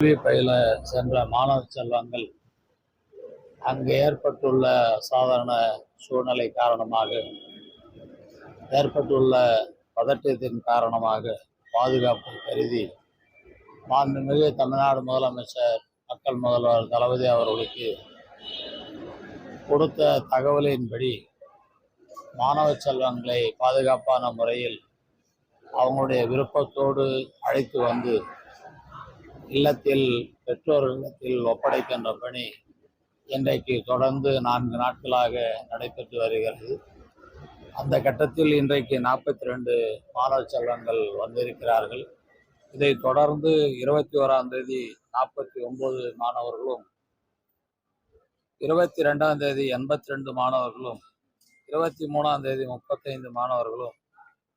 கல்வி பயில சென்ற மாணவ செல்வங்கள் அங்கு ஏற்பட்டுள்ள சாதாரண சூழ்நிலை காரணமாக ஏற்பட்டுள்ள பதற்றத்தின் காரணமாக பாதுகாப்பு கருதி மாண்புமிகு தமிழ்நாடு முதலமைச்சர் மக்கள் முதல்வர் தளபதி அவர்களுக்கு கொடுத்த தகவலின்படி மாணவ செல்வங்களை பாதுகாப்பான முறையில் அவங்களுடைய விருப்பத்தோடு அழைத்து வந்து இல்லத்தில் பெற்றோர் இல்லத்தில் ஒப்படைக்கின்ற பணி இன்றைக்கு தொடர்ந்து 4 நாட்களாக நடைபெற்று வருகிறது. அந்த கட்டத்தில் இன்றைக்கு 42 மாணவ செல்வங்கள் வந்திருக்கிறார்கள். இதை தொடர்ந்து 21ஆம் தேதி 49 மாணவர்களும், 22ஆம் தேதி 82 மாணவர்களும், 23ஆம் தேதி 35 மாணவர்களும்,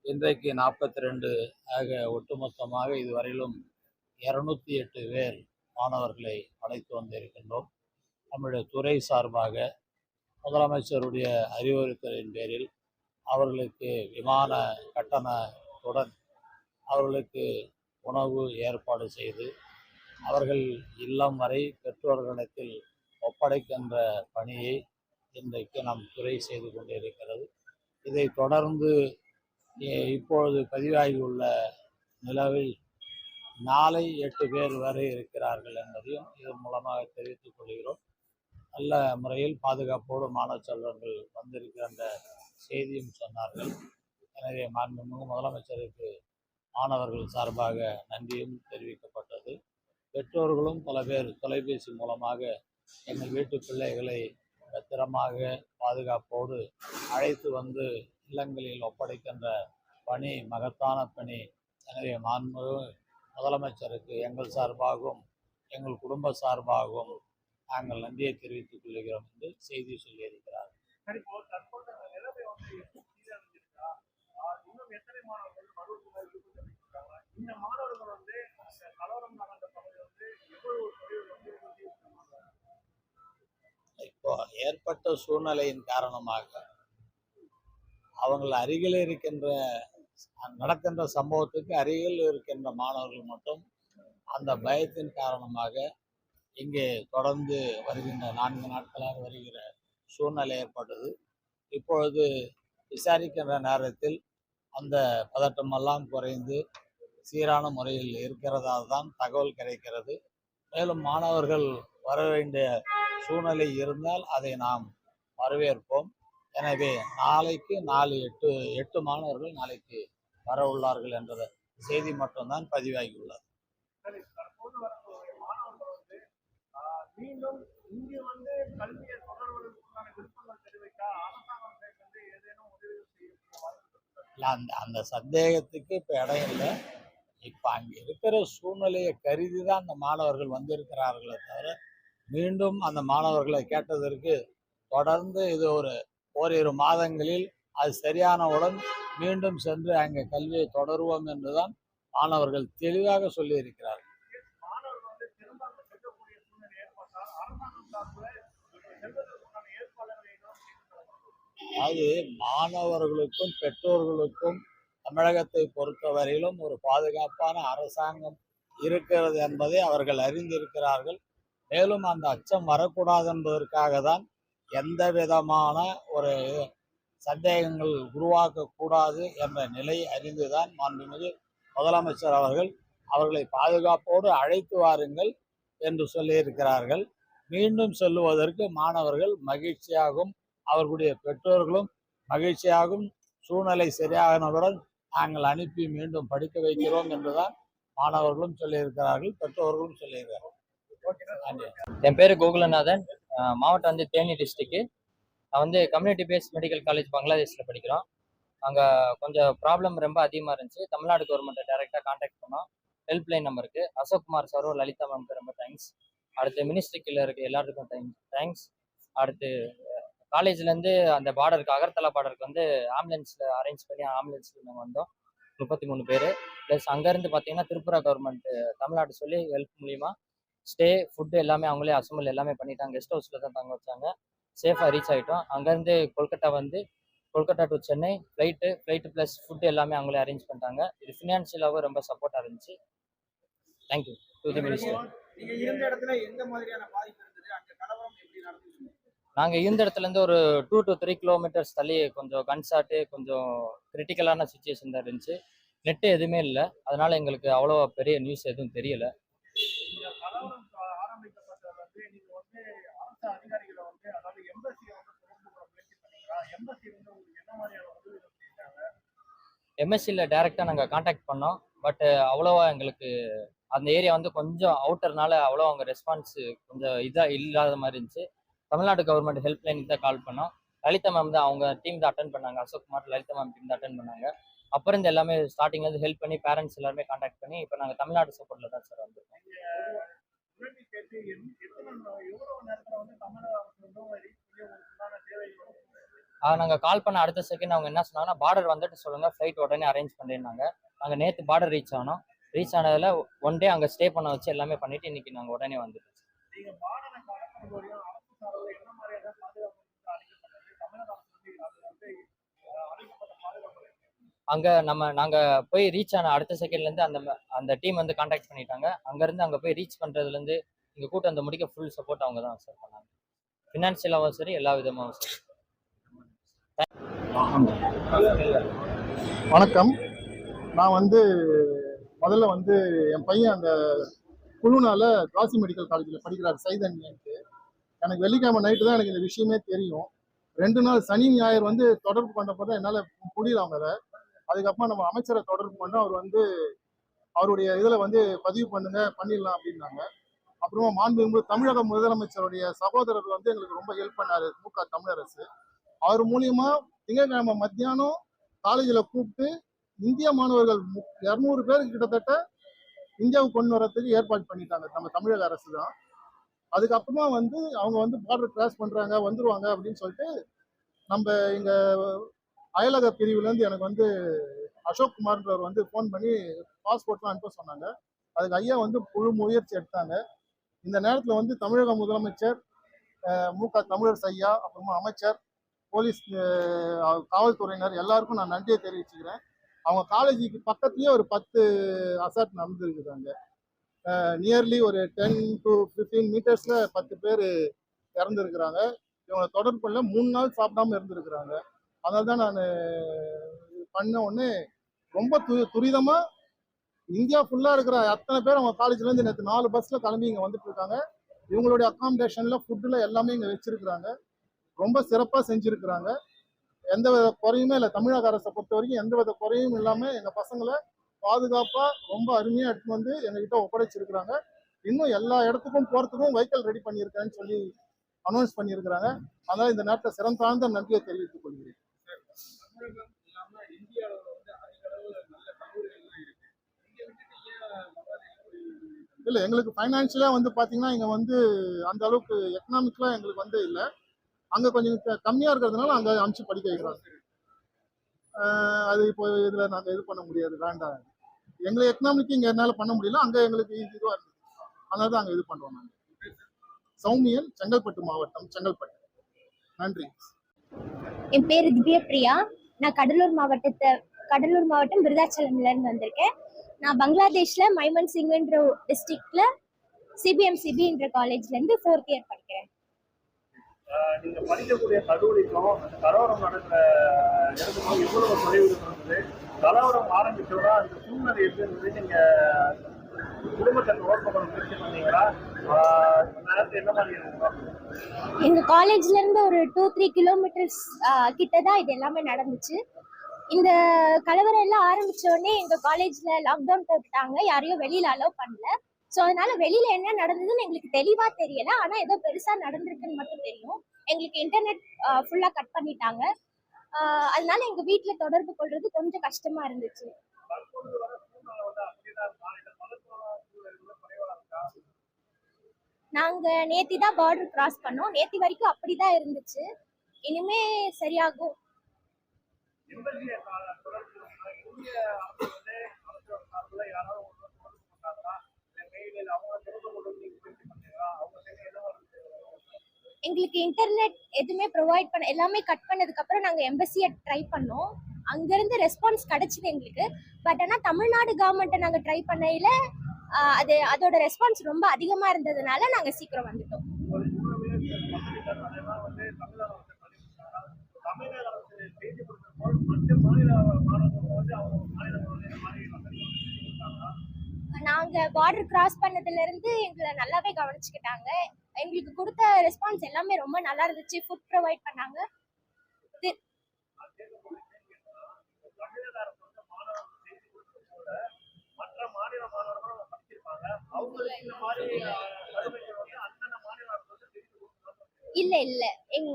இன்றைக்கு 42 ஆக ஒட்டுமொத்தமாக இதுவரையிலும் 208 பேர் மாணவர்களை அழைத்து வந்திருக்கின்றோம். நம்முடைய துறை சார்பாக முதலமைச்சருடைய அறிவுறுத்தலின் பேரில் அவர்களுக்கு விமான கட்டணத்துடன் அவர்களுக்கு உணவு ஏற்பாடு செய்து அவர்கள் இல்லம் வரை பெற்றோர்களிடத்தில் ஒப்படைக்கின்ற பணியை இன்றைக்கு நம் துறை செய்து கொண்டிருக்கிறது. இதை தொடர்ந்து இப்பொழுது பதிவாகியுள்ள நிலவில் நாளை 8 பேர் வரை இருக்கிறார்கள் என்பதையும் இதன் மூலமாக தெரிவித்துக் கொள்கிறோம். நல்ல முறையில் பாதுகாப்போடு மாணவ செல்வங்கள் வந்திருக்கின்ற செய்தியும் சொன்னார்கள். எனவே மாண்புமிகு முதலமைச்சருக்கு மாணவர்கள் சார்பாக நன்றியும் தெரிவிக்கப்பட்டது. பெற்றோர்களும் பல பேர் தொலைபேசி மூலமாக எங்கள் வீட்டு பிள்ளைகளை பத்திரமாக பாதுகாப்போடு அழைத்து வந்து இல்லங்களில் ஒப்படைக்கின்ற பணி மகத்தான பணி. எனவே மாண்புமிகு முதலமைச்சருக்கு எங்கள் சார்பாகவும் எங்கள் குடும்ப சார்பாகவும் நாங்கள் நன்றியை தெரிவித்துக் கொள்கிறோம் என்று செய்தி சொல்லியிருக்கிறார். இப்போ ஏற்பட்ட சூழ்நிலையின் காரணமாக அவங்கள் அருகில் இருக்கின்ற நடக்கின்ற சம்பவத்துக்கு அருகில் இருக்கின்ற மாணவர்கள் மட்டும் அந்த பயத்தின் காரணமாக இங்கே தொடர்ந்து வருகின்ற 4 நாட்களாக வருகிற சூழ்நிலை ஏற்பட்டது. இப்பொழுது விசாரிக்கின்ற நேரத்தில் அந்த பதட்டமெல்லாம் குறைந்து சீரான முறையில் இருக்கிறதால் தான் தகவல் கிடைக்கிறது. மேலும் மாணவர்கள் வர வேண்டிய சூழ்நிலை இருந்தால் அதை நாம் வரவேற்போம். எனவே நாளைக்கு 8 மாணவர்கள் நாளைக்கு வர உள்ளார்கள் என்ற செய்தி மட்டும்தான் பதிவாகியுள்ளது. மீண்டும் இங்கு வந்து கல்வியை தொடர்வதற்கான விருப்பங்கள் தெரிவித்தா அரசாங்கம் ஏதேனும் உதவி செய்ய அந்த சந்தேகத்துக்கு இப்போ இடம் இல்லை. இப்போ அங்கே இருக்கிற சூழ்நிலையை கருதி தான் அந்த மாணவர்கள் வந்திருக்கிறார்களே தவிர மீண்டும் அந்த மாணவர்களை கேட்டதற்கு தொடர்ந்து இது ஓரிரு மாதங்களில் அது சரியானவுடன் மீண்டும் சென்று அங்கே கல்வியை தொடருவோம் என்றுதான் மாணவர்கள் தெளிவாக சொல்லியிருக்கிறார்கள். அது மாணவர்களுக்கும் பெற்றோர்களுக்கும் தமிழகத்தை பொறுத்தவரையிலும் ஒரு பாதுகாப்பான அரசாங்கம் இருக்கிறது என்பதை அவர்கள் அறிந்திருக்கிறார்கள். மேலும் அந்த அச்சம் வரக்கூடாது என்பதற்காக தான் எந்த விதமான ஒரு சந்தேகங்கள் உருவாக்கக்கூடாது என்ற நிலை அறிந்துதான் மாண்புமிகு முதலமைச்சர் அவர்களை பாதுகாப்போடு அழைத்து வாருங்கள் என்று சொல்லியிருக்கிறார்கள். மீண்டும் சொல்லுவதற்கு மாணவர்கள் மகிழ்ச்சியாகவும் அவர்களுடைய பெற்றோர்களும் மகிழ்ச்சியாகவும் சூழ்நிலை சரியானவுடன் நாங்கள் அனுப்பி மீண்டும் படிக்க வைக்கிறோம் என்றுதான் மாணவர்களும் சொல்லியிருக்கிறார்கள், பெற்றோர்களும் சொல்லியிருக்கிறார்கள். என் பேர் கோகுலநாதன், மாவட்டம் வந்து தேனி டிஸ்ட்ரிக்ட். நான் வந்து கம்யூனிட்டி பேஸ்ட் மெடிக்கல் காலேஜ் பங்களாதேஷில் படிக்கிறோம். அங்கே கொஞ்சம் ப்ராப்ளம் ரொம்ப அதிகமாக இருந்துச்சு. தமிழ்நாடு கவர்மெண்ட்டை டைரெக்டாக கான்டாக்ட் பண்ணோம். ஹெல்ப்லைன் நம்பருக்கு அசோக் குமார் சாரும் லலிதா மேம்க்கு ரொம்ப தேங்க்ஸ். அடுத்து மினிஸ்ட்ரிக்கில் இருக்க எல்லாத்துக்கும் தேங்க்ஸ். அடுத்து காலேஜ்லேருந்து அந்த பார்டருக்கு அகர்தலா பார்டருக்கு வந்து ஆம்புலன்ஸில் அரேஞ்ச் பண்ணி ஆம்புலன்ஸில் நாங்கள் வந்தோம் 33 பேர். ப்ளஸ் அங்கேருந்து பார்த்தீங்கன்னா திரிபுரா கவர்மெண்ட் தமிழ்நாடு சொல்லி ஹெல்ப் மூலிமா ஸ்டே ஃபுட்டு எல்லாமே அவங்களே அசம்பிள் எல்லாமே பண்ணிட்டாங்க. கெஸ்ட் ஹவுஸில் தான் தங்க வச்சாங்க. சேஃபாக ரீச் ஆகிட்டோம். அங்கேருந்து Kolkata to Chennai flight plus food எல்லாமே அவங்களே அரேஞ்ச் பண்ணிட்டாங்க. இது ஃபினான்ஷியலாகவும் ரொம்ப சப்போர்ட்டாக இருந்துச்சு. Thank you to the minister. நீங்க இருந்த இடத்துல எந்த மாதிரியான பாதிப்பு இருந்தது, அங்க கலவரம் எப்படி நடந்துச்சு? நாங்க இருந்த இடத்துல இருந்து ஒரு 2 to 3 கிலோமீட்டர்ஸ் தள்ளி கொஞ்சம் கன்சாட்டு கொஞ்சம் கிரிட்டிக்கலான சுச்சுவேஷன் தான் இருந்துச்சு. நெட் எதுவுமே இல்லை, அதனால எங்களுக்கு அவ்வளோ பெரிய நியூஸ் எதுவும் தெரியல. இந்த கலவரம் ஆரம்பிக்கப்பட்டது வந்து நீங்க வந்து அரசு அதிகாரிகளை வந்து அதாவது எம்பசியை வந்து தொடர்பு கொள்ள முயற்சி பண்ணீங்களா? எம்பசி வந்து உங்களுக்கு என்ன மாதிரியான உதவிகள் செஞ்சாங்க? எம்எஸ்சியில் டைரெக்டாக நாங்கள் காண்டாக்ட் பண்ணோம். பட் அவ்வளோவா எங்களுக்கு அந்த ஏரியா வந்து கொஞ்சம் அவுட்டர்னால அவ்வளோ அவங்க ரெஸ்பான்ஸ் கொஞ்சம் இதாக இல்லாத மாதிரி இருந்துச்சு. தமிழ்நாடு கவர்மெண்ட் ஹெல்ப்லைனுக்கு தான் கால் பண்ணோம். லலிதா மேம் தான் அவங்க டீம் தான் அட்டன் பண்ணாங்க. அசோக் குமார் லலிதா மேம் டீம் தான் அட்டன் பண்ணாங்க. அப்புறம் இருந்து எல்லாமே ஸ்டார்டிங்லேருந்து ஹெல்ப் பண்ணி பேரண்ட்ஸ் எல்லாருமே காண்டாக்ட் பண்ணி இப்போ நாங்கள் தமிழ்நாடு சப்போர்ட்டில் தான் சார் வந்திருக்கோம். உதவி கேட்டு எவ்வளவு நேரத்துல வந்து தமிழக அரசு வந்து ரீச் பண்ணி உங்களுக்கான தேவைகள் நாங்கள் கால் பண்ண அடுத்த செகண்ட் அவங்க என்ன சொன்னாங்கன்னா, பார்டர் வந்துட்டு சொல்லுங்கள், ஃப்ளைட் உடனே அரேஞ்ச் பண்ணிருந்தாங்க. நாங்கள் நேற்று பார்டர் ரீச் ஆனோம். ரீச் ஆனதில் ஒன் டே அங்கே ஸ்டே பண்ண வச்சு எல்லாமே பண்ணிவிட்டு இன்றைக்கி நாங்கள் உடனே வந்துட்டோம். நீங்க பாடலை கடக்கும் போதையும் அரசு சார்பில் என்ன மாதிரியான பாதுகாப்பு அளிக்கப்பட்டது? தமிழக அரசு வந்து அது வந்து அளிக்கப்பட்ட பாதுகாப்பு அங்கே நாங்கள் போய் ரீச் ஆன அடுத்த செகண்ட்லேருந்து அந்த டீம் வந்து காண்டாக்ட் பண்ணிட்டாங்க. அங்கேருந்து அங்கே போய் ரீச் பண்ணுறதுலேருந்து இங்கே கூட்டம் வந்து முடிக்க ஃபுல் சப்போர்ட் அவங்க தான் சார் பண்ணாங்க. ஃபினான்ஷியலாகவும் சரி, எல்லா விதமாகவும் சரி. வணக்கம். நான் முதல்ல என் பையன் அந்த குழுனால காசி மெடிக்கல் காலேஜில் படிக்கிறார் சைதன்யன்ட்டு. எனக்கு வெள்ளிக்கிழமை நைட்டு தான் எனக்கு இந்த விஷயமே தெரியும். 2 நாள் சனி ஞாயிறு தொடர்பு கொண்டப்போ தான் என்னால் முடியல அவங்கள. அதுக்கப்புறம் நம்ம அமைச்சரை தொடர்பு பண்ணோம். அவர் அவருடைய இதில் பதிவு பண்ணிடலாம் அப்படின்னாங்க. அப்புறமா மாண்புமிகு தமிழக முதலமைச்சருடைய சகோதரர் எங்களுக்கு ரொம்ப ஹெல்ப் பண்ணார், மு.க. தமிழரசு. அவர் மூலியமா திங்கட்கிழமை மத்தியானம் காலேஜில் கூப்பிட்டு இந்திய மாணவர்கள் 200 பேருக்கு கிட்டத்தட்ட இந்தியாவுக்கு கொண்டு வரதுக்கு ஏற்பாடு பண்ணிட்டாங்க நம்ம தமிழக அரசு தான். அதுக்கப்புறமா அவங்க பார்டர் கிராஸ் பண்றாங்க, வந்துருவாங்க அப்படின்னு சொல்லிட்டு நம்ம இங்க அயலக பிரிவுலேருந்து எனக்கு அசோக் குமார்ன்றவர் ஃபோன் பண்ணி பாஸ்போர்ட்லாம் அனுப்ப சொன்னாங்க. அதுக்கு ஐயா முழு முயற்சி எடுத்தாங்க. இந்த நேரத்தில் தமிழக முதலமைச்சர் மு.க. தமிழரசு ஐயா, அப்புறமா அமைச்சர், போலீஸ், காவல்துறையினர் எல்லாருக்கும் நான் நன்றியை தெரிவிச்சுக்கிறேன். அவங்க காலேஜுக்கு பக்கத்துலேயே ஒரு 10 அசால்ட் நடந்துருக்குறாங்க. நியர்லி ஒரு 10 to 15 மீட்டர்ஸில் 10 பேர் இறந்துருக்குறாங்க. இவங்களை தொடர்பு பண்ணல, 3 நாள் சாப்பிடாம இருந்திருக்கிறாங்க. அதனால தான் நான் பண்ண உடனே ரொம்ப துரிதமாக இந்தியா ஃபுல்லாக இருக்கிற அத்தனை பேர் அவங்க காலேஜ்லேருந்து நேற்று 4 பஸ்ஸில் கிளம்பி இங்கே வந்துட்டு இருக்காங்க. இவங்களுடைய அக்காமடேஷனில் ஃபுட்டில் எல்லாமே இங்கே வச்சிருக்கிறாங்க. ரொம்ப சிறப்பாக செஞ்சுருக்கிறாங்க. எந்தவித குறையுமே இல்லை. தமிழக அரசை பொறுத்த வரைக்கும் எந்தவித குறையும் இல்லாமல் எங்கள் பசங்களை பாதுகாப்பாக ரொம்ப அருமையாக எடுத்துன்னு எங்ககிட்ட ஒப்படைச்சிருக்கிறாங்க. இன்னும் எல்லா இடத்துக்கும் போகிறதுக்கும் வெஹிக்கல் ரெடி பண்ணியிருக்கேன்னு சொல்லி அனௌன்ஸ் பண்ணியிருக்கிறாங்க. அதனால் இந்த நேரத்தை சிறந்தாழ்ந்த நன்றியை தெரிவித்துக் கொள்கிறேன். இல்லை, எங்களுக்கு ஃபைனான்ஷியலாக பார்த்தீங்கன்னா இங்கே அந்த அளவுக்கு எக்கனாமிக்கலாக எங்களுக்கு இல்லை. அங்கே கொஞ்சம் கம்மியாக இருக்கிறதுனால அங்கே அனுப்பிச்சு படிக்க வைக்கிறாங்க. அது இப்போ இதில் நாங்கள் இது பண்ண முடியாது, வேண்டாம். எங்களுக்கு எக்கனாமிக்கு இங்கே என்னால் பண்ண முடியல, அங்கே எங்களுக்கு இதுவாக இருந்தது. அதனால தான் அங்கே இது பண்ணுறோம். நாங்கள் சௌமியன், செங்கல்பட்டு மாவட்டம், செங்கல்பட்டு. நன்றி. என் பேர் திவ்யபிரியா. நான் கடலூர் மாவட்டம் விருதாச்சலம்ல இருந்து வந்திருக்கேன். நான் பங்களாதேஷ்ல மைமன் சிங்ன்ற டிஸ்ட்ரிக்ட்ல சிபிஎம்சிபின்ற காலேஜ்ல இருந்து 4th இயர் படிக்கிறேன். நீங்க படிக்கக்கூடிய கல்லூரிக்கும் அந்த கலவரம் நடக்கிற இடத்துக்கும் எவ்வளவு தொலைவு இருந்தது? கலவரம் ஆரம்பிச்சோட அந்த சூழ்நிலை எப்படி இருந்தது? நீங்க குடும்பத்தை தொடர்பு கொள்ள முயற்சி பண்ணீங்களா? நேரத்தை என்ன மாதிரி இருக்கும்? எங்க காலேஜ்ல இருந்து ஒரு 2-3 கிலோமீட்டர்ஸ் கிட்டதான் இது எல்லாமே நடந்துச்சு. இந்த கலவரம் எல்லாம் ஆரம்பிச்ச உடனே எங்க காலேஜ்ல லாக்டவுன் போட்டுட்டாங்க, யாரையும் வெளியில அலோவ் பண்ணல. ஸோ அதனால வெளியில என்ன நடந்ததுன்னு எங்களுக்கு தெளிவா தெரியல. ஆனா ஏதோ பெருசா நடந்திருக்குன்னு மட்டும் தெரியும். எங்களுக்கு இன்டர்நெட் ஃபுல்லா கட் பண்ணிட்டாங்க. அதனால எங்க வீட்டுல தொடர்பு கொள்றது கொஞ்சம் கஷ்டமா இருந்துச்சு. நாங்க நேத்தி தான் பார்டர் கிராஸ் பண்ணோம். நேத்தி வரைக்கும் அப்படிதான் இருந்துச்சு. இனிமே சரியாகும். எங்களுக்கு இன்டர்நெட் எதுவுமே ப்ரொவைட் பண்ண, எல்லாமே கட் பண்ணதுக்கு அப்புறம் நாங்க எம்பசியை ட்ரை பண்ணோம். அங்கிருந்து ரெஸ்பான்ஸ் கிடைச்சது எங்களுக்கு. பட் ஆனால் தமிழ்நாடு கவர்மெண்ட்டை நாங்கள் ட்ரை பண்ணையில அதோட ரெஸ்பான்ஸ் ரொம்ப அதிகமா இருந்ததுனால நாங்க சீக்கிரம் வந்துட்டோம். ஒரு 3 பேர் பத்திரிகையாளர் அதெல்லாம் வந்து தமிழக அரசு பதிவு தமிழக அரசு செய்தி கொடுக்கும்போது மற்ற மாநில மாணவர்கள் வந்து அவங்க மாநில மாதிரி நாங்க பார்டர் கிராஸ் பண்ணதுல இருந்து எங்களை நல்லாவே கவனிச்சுக்கிட்டாங்க. எங்களுக்கு கொடுத்த ரெஸ்பான்ஸ் எல்லாமே ரொம்ப நல்லா இருந்துச்சு. ஃபுட் ப்ரொவைட் பண்ணாங்க. தமிழக அரசு வந்து மாணவர்கள் செய்தி கொடுக்கும்போது மற்ற மாநில மாணவர்களும் படிச்சிருப்பாங்க. அவங்களுக்கு இந்த மாதிரி சலுகைகள் வந்து அந்தந்த மாநில அரசு வந்து செய்தி கொடுக்கணும். இல்ல எங்க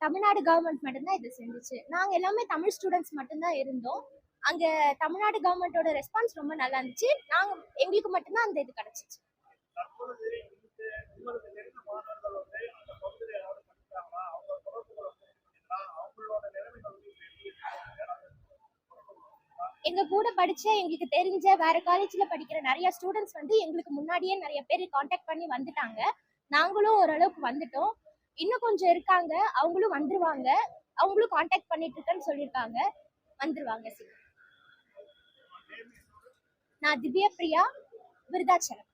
தமிழ்நாடு கவர்மெண்ட் மட்டும்தான் இது செஞ்சுச்சு. நாங்க எல்லாமே தமிழ் ஸ்டூடெண்ட்ஸ் மட்டும்தான் இருந்தோம். அங்க தமிழ்நாடு கவர்மெண்டோட ரெஸ்பான்ஸ் ரொம்ப நல்லா இருந்துச்சு. எங்களுக்கு மட்டும்தான் அந்த இது கிடைச்சிச்சு. தற்பொழுது உங்களுக்கு தெரிந்த மாணவர்கள் வந்து அந்த பகுதியில் ஏதாவது படிக்கிறாங்களா? அவங்க தொடர்புகளை அவங்களோட நிலைமைகள் வந்து எங்க கூட படிச்ச எங்களுக்கு தெரிஞ்ச வேற காலேஜ்ல படிக்கிற நிறைய ஸ்டூடெண்ட்ஸ் வந்து எங்களுக்கு முன்னாடியே நிறைய பேர் காண்டாக்ட் பண்ணி வந்துட்டாங்க. நாங்களும் ஓரளவுக்கு வந்துட்டோம். இன்னும் கொஞ்சம் இருக்காங்க, அவங்களும் வந்துருவாங்க. அவங்களும் காண்டாக்ட் பண்ணிட்டு இருக்கேன்னு சொல்லியிருக்காங்க. வந்துருவாங்க சீக்கிரம். நான் திவ்யா பிரியா, விருதாச்சலம்.